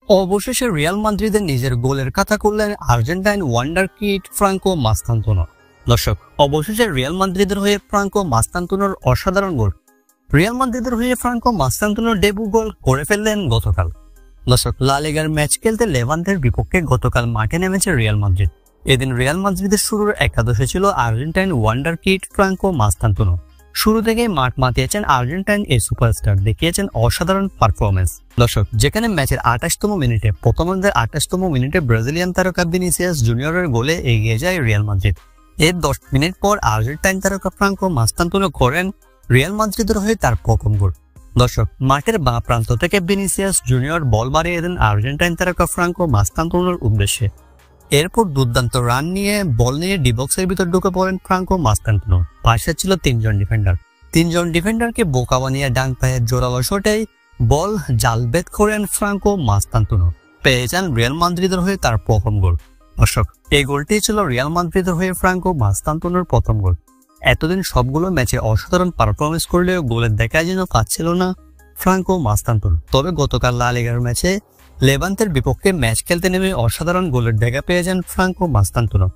অবশেষে রিয়াল মাদ্রিদের নিজের গোলের কথা করলেন Argentine wonder kid Franco Mastantuono. দর্শক, অবশেষে রিয়াল মাদ্রিদের হয়ে ফ্রাঙ্কো মাস্তান্তোনোর অসাধারণ গোল। রিয়াল মাদ্রিদের হয়ে ফ্রাঙ্কো মাস্তান্তোনোর ডেবু গোল করে ফেললেন গতকাল। দর্শক, লা লিগার ম্যাচ খেলতে লেভান্তের বিপক্ষে গতকাল মাঠে নেমেছে রিয়াল মাদ্রিদ। এদিন রিয়াল মাদ্রিদের শুরুর একাদশে ছিল Argentine wonder kid Franco Mastantuono. শুরু থেকেই মাঠ মাতিয়েছেন আর্জেন্টাইন এই সুপারস্টার, দেখিয়েছেন অসাধারণ পারফরমেন্স। দর্শক, যেখানে ম্যাচের 28তম মিনিটে প্রথমার্ধের 28তম মিনিটে ব্রাজিলিয়ান তারকা ভিনিসিয়াস জুনিয়রের গোলে এগিয়ে যায় রিয়াল মাদ্রিদ। এর 10 মিনিট পর আর্জেন্টাইন তারকা ফ্রাঙ্কো মাস্তান্তোনো করেন রিয়াল মাদ্রিদের হয়ে তার প্রথম গোল। দর্শক, মাঠের বাঁ প্রান্ত থেকে ভিনিসিয়াস জুনিয়র বল বাড়িয়ে দেন আর্জেন্টাইন তারকা ফ্রাঙ্কো মাস্তান্তোনোর উদ্দেশ্যে। এরপর দুর্দান্ত রান নিয়ে বল নিয়ে ডি বক্সের ভিতর ঢুকে পড়েন ফ্রাঙ্কো মাস্তান্তোনো। পাশে ছিল তিনজন ডিফেন্ডারকে বোকা বানিয়ে ডান পায়ের জোরালো শটেই বল জালভেদ করেন ফ্রাঙ্কো মাস্তান্তোনো। পেয়ে যান রিয়াল মাদ্রিদের হয়ে তার প্রথম গোল। দর্শক, এই গোলটি ছিল রিয়াল মাদ্রিদের হয়ে ফ্রাঙ্কো মাস্তান্তোনোর প্রথম গোল। এতদিন সবগুলো ম্যাচে অসাধারণ পারফরমেন্স করলেও গোলের দেখা যেন পাচ্ছিল না ফ্রাঙ্কো মাস্তান্তোনো। তবে গতকাল লা লিগার ম্যাচে লেভান্তের বিপক্ষে ম্যাচ খেলতে নেমে অসাধারণ গোলের দেখা পেয়ে যান ফ্রাঙ্কো মাস্তান্তোনো।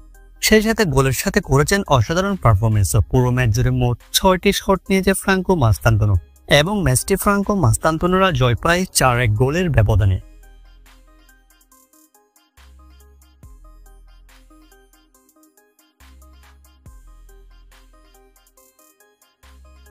সেই সাথে গোলের সাথে করেছেন অসাধারণ পারফরমেন্স। পুরো ম্যাচ জুড়ে মোট 6টি শট নিয়েছে ফ্রাঙ্কো মাস্তান্তোনো এবং ম্যাচটি ফ্রাঙ্কো মাস্তান্তোনোরা জয় পায় 4-1 গোলের ব্যবধানে।